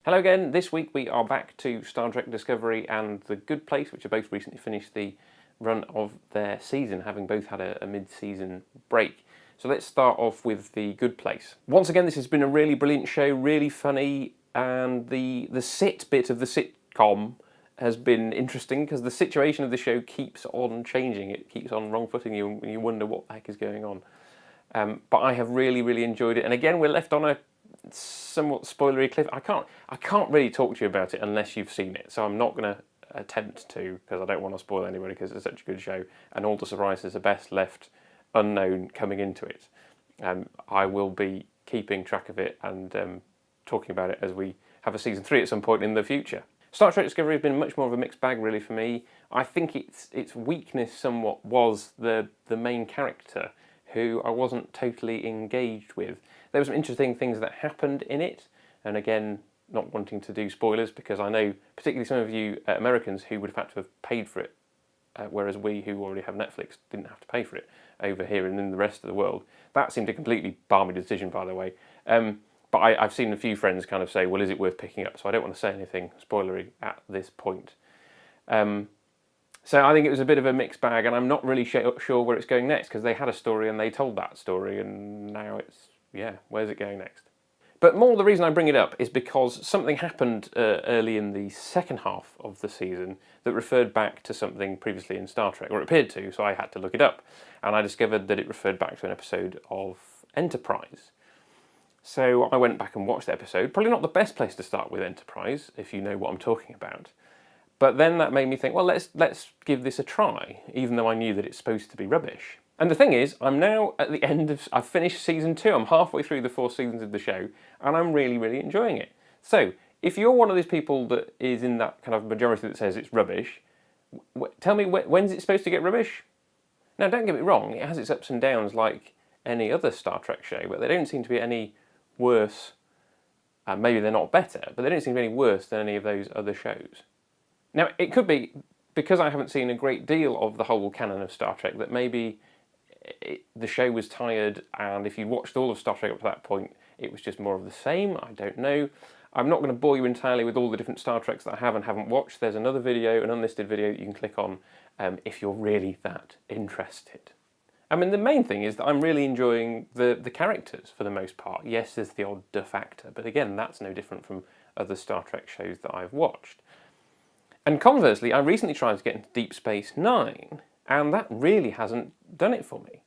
Hello again. This week we are back to Star Trek Discovery and The Good Place, which have both recently finished the run of their season, having both had a mid-season break. So let's start off with The Good Place. Once again, this has been a really brilliant show, really funny, and the sit bit of the sitcom has been interesting because the situation of the show keeps on changing. It keeps on wrong-footing you, and you wonder what the heck is going on. But I have really enjoyed it, and again, we're left on a somewhat spoilery cliff. I can't really talk to you about it unless you've seen it, so I'm not going to attempt to because I don't want to spoil anybody because it's such a good show and all the surprises are best left unknown coming into it. I will be keeping track of it and talking about it as we have a season 3 at some point in the future. Star Trek Discovery has been much more of a mixed bag really for me. I think its weakness somewhat was the main character, who I wasn't totally engaged with. There were some interesting things that happened in it, and again, not wanting to do spoilers because I know particularly some of you Americans who would have had to have paid for it, whereas we who already have Netflix didn't have to pay for it over here and in the rest of the world. That seemed a completely balmy decision, by the way. But I've seen a few friends kind of say, well, is it worth picking up? So I don't want to say anything spoilery at this point. So I think it was a bit of a mixed bag, and I'm not really sure where it's going next, because they had a story and they told that story, and now it's, yeah, where's it going next? But more the reason I bring it up is because something happened early in the second half of the season that referred back to something previously in Star Trek, or it appeared to, so I had to look it up. And I discovered that it referred back to an episode of Enterprise. So I went back and watched the episode. Probably not the best place to start with Enterprise, if you know what I'm talking about. But then that made me think, well, let's give this a try, even though I knew that it's supposed to be rubbish. And the thing is, I'm now at the end of... I've finished season 2. I'm halfway through the 4 seasons of the show, and I'm really enjoying it. So, if you're one of these people that is in that kind of majority that says it's rubbish, tell me, when's it supposed to get rubbish? Now, don't get me wrong, it has its ups and downs like any other Star Trek show, but they don't seem to be any worse. Maybe they're not better, but they don't seem to be any worse than any of those other shows. Now, it could be, because I haven't seen a great deal of the whole canon of Star Trek, that maybe the show was tired, and if you watched all of Star Trek up to that point, it was just more of the same. I don't know. I'm not going to bore you entirely with all the different Star Treks that I have and haven't watched. There's another video, an unlisted video that you can click on if you're really that interested. I mean, the main thing is that I'm really enjoying the characters for the most part. Yes, there's the odd duh factor, but again, that's no different from other Star Trek shows that I've watched. And conversely, I recently tried to get into Deep Space Nine, and that really hasn't done it for me.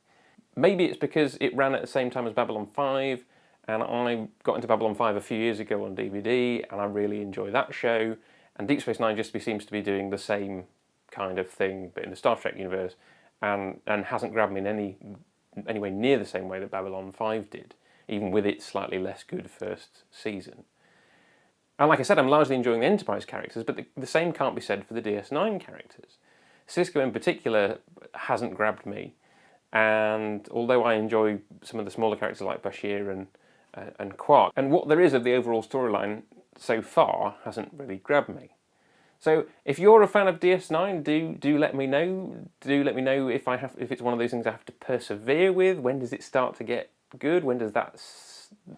Maybe it's because it ran at the same time as Babylon 5, and I got into Babylon 5 a few years ago on DVD, and I really enjoy that show, and Deep Space Nine just seems to be doing the same kind of thing, but in the Star Trek universe, and hasn't grabbed me in anywhere near the same way that Babylon 5 did, even with its slightly less good first season. And like I said, I'm largely enjoying the Enterprise characters, but the same can't be said for the DS9 characters. Sisko in particular hasn't grabbed me, and although I enjoy some of the smaller characters like Bashir and Quark, and what there is of the overall storyline so far hasn't really grabbed me. So if you're a fan of DS9, do let me know. Do let me know if it's one of those things I have to persevere with. When does it start to get good? When does that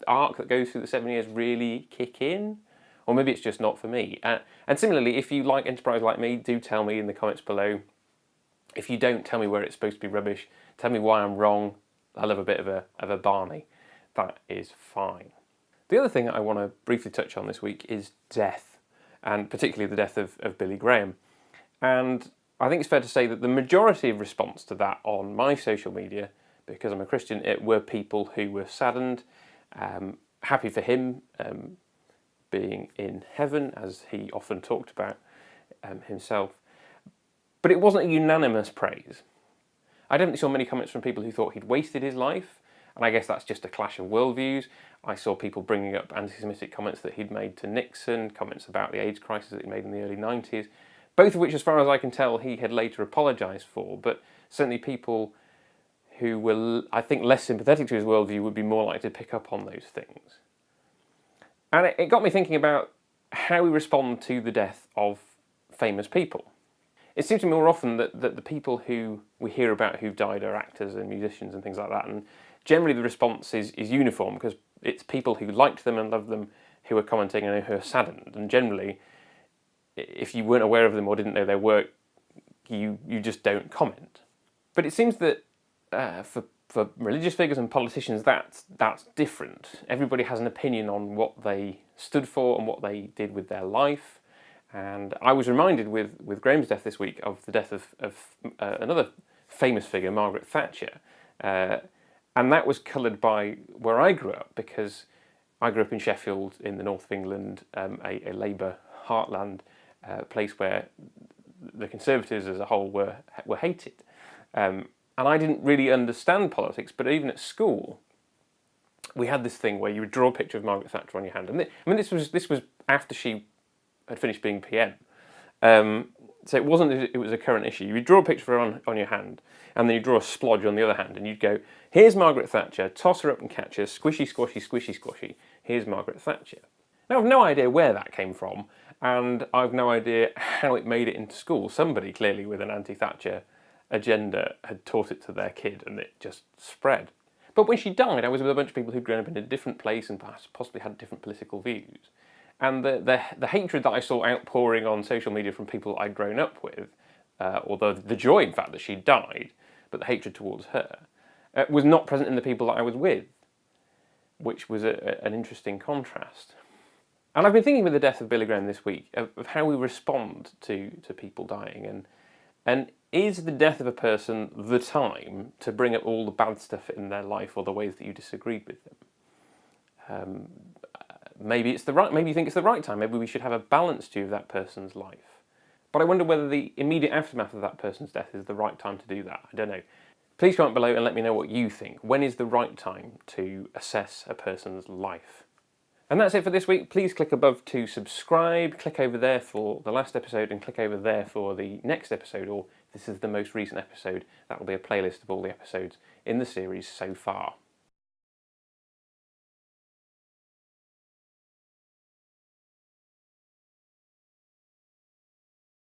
arc that goes through the 7 years really kick in? Or maybe it's just not for me. And similarly, if you like Enterprise like me, do tell me in the comments below. If you don't, tell me where it's supposed to be rubbish. Tell me why I'm wrong. I love a bit of a Barney. That is fine. The other thing I want to briefly touch on this week is death, and particularly the death of Billy Graham. And I think it's fair to say that the majority of response to that on my social media, because I'm a Christian, it were people who were saddened, happy for him, being in heaven, as he often talked about himself. But it wasn't a unanimous praise. I definitely saw many comments from people who thought he'd wasted his life, and I guess that's just a clash of worldviews. I saw people bringing up anti-Semitic comments that he'd made to Nixon, comments about the AIDS crisis that he made in the early 90s, both of which, as far as I can tell, he had later apologised for, but certainly people who were, I think, less sympathetic to his worldview would be more likely to pick up on those things. And it got me thinking about how we respond to the death of famous people. It seems to me more often that the people who we hear about who've died are actors and musicians and things like that, and generally the response is uniform, because it's people who liked them and loved them who are commenting and who are saddened. And generally, if you weren't aware of them or didn't know their work, you just don't comment. But it seems that for religious figures and politicians, that's different. Everybody has an opinion on what they stood for and what they did with their life. And I was reminded with Graham's death this week of the death of another famous figure, Margaret Thatcher. And that was coloured by where I grew up, because I grew up in Sheffield in the north of England, a Labour heartland, place where the Conservatives as a whole were hated. And I didn't really understand politics, but even at school, we had this thing where you would draw a picture of Margaret Thatcher on your hand. And this was after she had finished being PM. So it wasn't as it was a current issue. You would draw a picture of her on your hand, and then you'd draw a splodge on the other hand, and you'd go, here's Margaret Thatcher, toss her up and catch her, squishy, squashy, squishy, squashy, here's Margaret Thatcher. Now, I've no idea where that came from, and I've no idea how it made it into school. Somebody, clearly with an anti-Thatcher agenda, had taught it to their kid, and it just spread. But when she died, I was with a bunch of people who'd grown up in a different place and perhaps possibly had different political views. And the hatred that I saw outpouring on social media from people I'd grown up with, although the joy, in fact, that she died, but the hatred towards her, was not present in the people that I was with, which was an interesting contrast. And I've been thinking with the death of Billy Graham this week of how we respond to people dying, and is the death of a person the time to bring up all the bad stuff in their life or the ways that you disagreed with them? Maybe it's maybe you think it's the right time. Maybe we should have a balanced view of that person's life. But I wonder whether the immediate aftermath of that person's death is the right time to do that. I don't know. Please comment below and let me know what you think. When is the right time to assess a person's life? And that's it for this week. Please click above to subscribe, click over there for the last episode, and click over there for the next episode, or if this is the most recent episode, that will be a playlist of all the episodes in the series so far.